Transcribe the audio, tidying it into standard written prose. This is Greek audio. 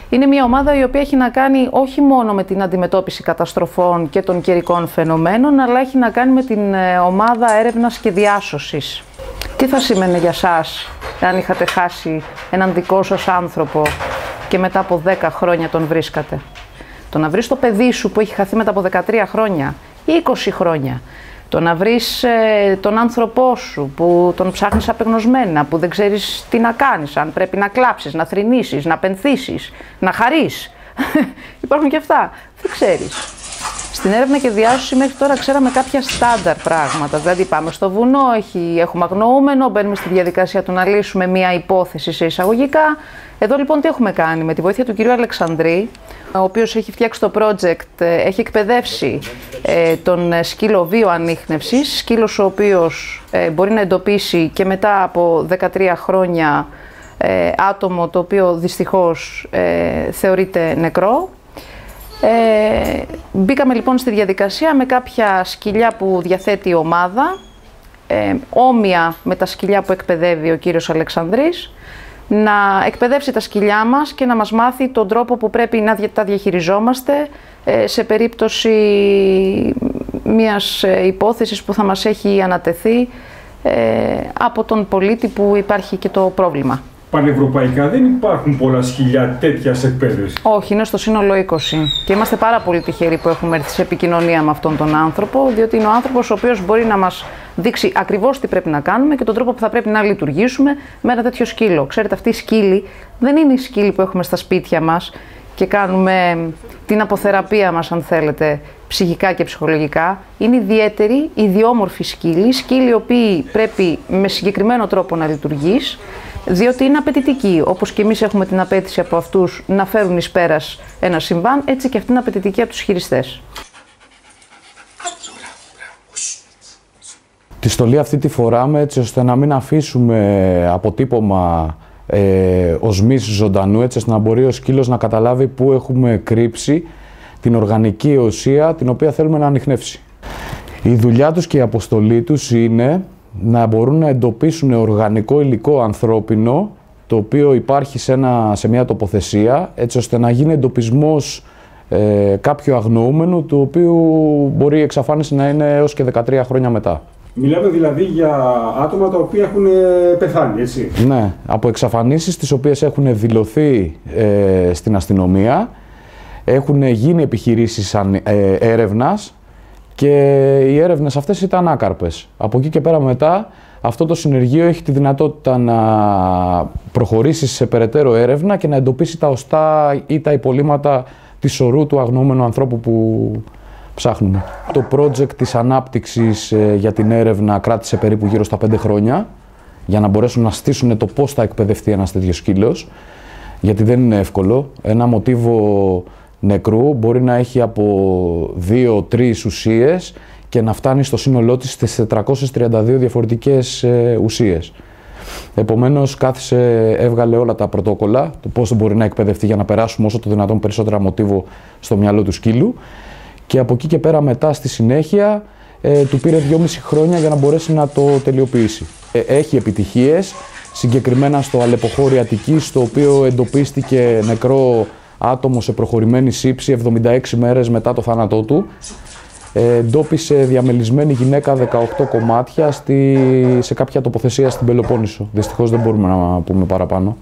Είναι μια ομάδα η οποία έχει να κάνει όχι μόνο με την αντιμετώπιση καταστροφών και των καιρικών φαινομένων, αλλά έχει να κάνει με την ομάδα έρευνας και διάσωσης. Τι θα σήμαινε για σας αν είχατε χάσει έναν δικό σας άνθρωπο και μετά από 10 χρόνια τον βρίσκατε? Το να βρεις το παιδί σου που έχει χαθεί μετά από 13 χρόνια ή 20 χρόνια, το να βρεις τον άνθρωπό σου που τον ψάχνεις απεγνωσμένα, που δεν ξέρεις τι να κάνεις, αν πρέπει να κλάψεις, να θρηνήσεις, να πενθήσεις, να χαρείς. Υπάρχουν και αυτά. Δεν ξέρεις. Στην έρευνα και διάσωση μέχρι τώρα ξέραμε κάποια στάνταρ πράγματα. Δηλαδή πάμε στο βουνό, έχουμε αγνοούμενο, μπαίνουμε στη διαδικασία του να λύσουμε μία υπόθεση σε εισαγωγικά. Εδώ λοιπόν τι έχουμε κάνει? Με τη βοήθεια του κυρίου Αλεξανδρή, ο οποίος έχει φτιάξει το project, έχει εκπαιδεύσει τον σκύλο βιοανίχνευσης, σκύλος ο οποίος μπορεί να εντοπίσει και μετά από 13 χρόνια άτομο το οποίο δυστυχώς θεωρείται νεκρό. Μπήκαμε λοιπόν στη διαδικασία με κάποια σκυλιά που διαθέτει η ομάδα, όμοια με τα σκυλιά που εκπαιδεύει ο κύριος Αλεξανδρής, να εκπαιδεύσει τα σκυλιά μας και να μας μάθει τον τρόπο που πρέπει να τα διαχειριζόμαστε σε περίπτωση μιας υπόθεσης που θα μας έχει ανατεθεί από τον πολίτη που υπάρχει και το πρόβλημα. Πανευρωπαϊκά δεν υπάρχουν πολλά σκυλιά τέτοιας εκπαίδευσης. Όχι, είναι στο σύνολο 20. Και είμαστε πάρα πολύ τυχεροί που έχουμε έρθει σε επικοινωνία με αυτόν τον άνθρωπο, διότι είναι ο άνθρωπος ο οποίος μπορεί να μας δείξει ακριβώς τι πρέπει να κάνουμε και τον τρόπο που θα πρέπει να λειτουργήσουμε με ένα τέτοιο σκύλο. Ξέρετε, αυτοί οι σκύλοι δεν είναι οι σκύλοι που έχουμε στα σπίτια μας και κάνουμε την αποθεραπεία μας, αν θέλετε, ψυχικά και ψυχολογικά. Είναι ιδιαίτεροι, ιδιόμορφοι σκύλοι, σκύλοι οι οποίοι πρέπει με συγκεκριμένο τρόπο να λειτουργείς, διότι είναι απαιτητικοί. Όπως και εμείς έχουμε την απέτηση από αυτούς να φέρουν εις πέρας ένα συμβάν, έτσι και αυτή είναι απαιτητική από τους χειριστές. Τη στολή αυτή τη φοράμε έτσι ώστε να μην αφήσουμε αποτύπωμα οσμής ζωντανού, έτσι ώστε να μπορεί ο σκύλος να καταλάβει πού έχουμε κρύψει την οργανική ουσία την οποία θέλουμε να ανιχνεύσει. Η δουλειά τους και η αποστολή τους είναι να μπορούν να εντοπίσουν οργανικό υλικό ανθρώπινο το οποίο υπάρχει σε μια τοποθεσία, έτσι ώστε να γίνει εντοπισμός κάποιου αγνοούμενου, του οποίου μπορεί η εξαφάνιση να είναι έως και 13 χρόνια μετά. Μιλάμε δηλαδή για άτομα τα οποία έχουν πεθάνει, έτσι? Ναι, από εξαφανίσεις τις οποίες έχουν δηλωθεί στην αστυνομία, έχουν γίνει επιχειρήσεις έρευνας και οι έρευνες αυτές ήταν άκαρπες. Από εκεί και πέρα μετά αυτό το συνεργείο έχει τη δυνατότητα να προχωρήσει σε περαιτέρω έρευνα και να εντοπίσει τα οστά ή τα υπολείμματα της σωρού του αγνοούμενου ανθρώπου που ψάχνουμε. Το project της ανάπτυξης για την έρευνα κράτησε περίπου γύρω στα 5 χρόνια για να μπορέσουν να στήσουν το πώς θα εκπαιδευτεί ένας τέτοιος σκύλος, γιατί δεν είναι εύκολο. Ένα μοτίβο νεκρού μπορεί να έχει από 2-3 ουσίες και να φτάνει στο σύνολό της στις 432 διαφορετικές ουσίες. Επομένως, κάθισε, έβγαλε όλα τα πρωτόκολλα, το πώς μπορεί να εκπαιδευτεί για να περάσουμε όσο το δυνατόν περισσότερα μοτίβο στο μυαλό του σκύλου. Και από εκεί και πέρα μετά στη συνέχεια του πήρε 2,5 χρόνια για να μπορέσει να το τελειοποιήσει. Έχει επιτυχίες, συγκεκριμένα στο Αλεποχώρι Αττικής, στο οποίο εντοπίστηκε νεκρό άτομο σε προχωρημένη σύψη 76 μέρες μετά το θάνατό του. Εντόπισε διαμελισμένη γυναίκα 18 κομμάτια σε κάποια τοποθεσία στην Πελοπόννησο. Δυστυχώς δεν μπορούμε να πούμε παραπάνω.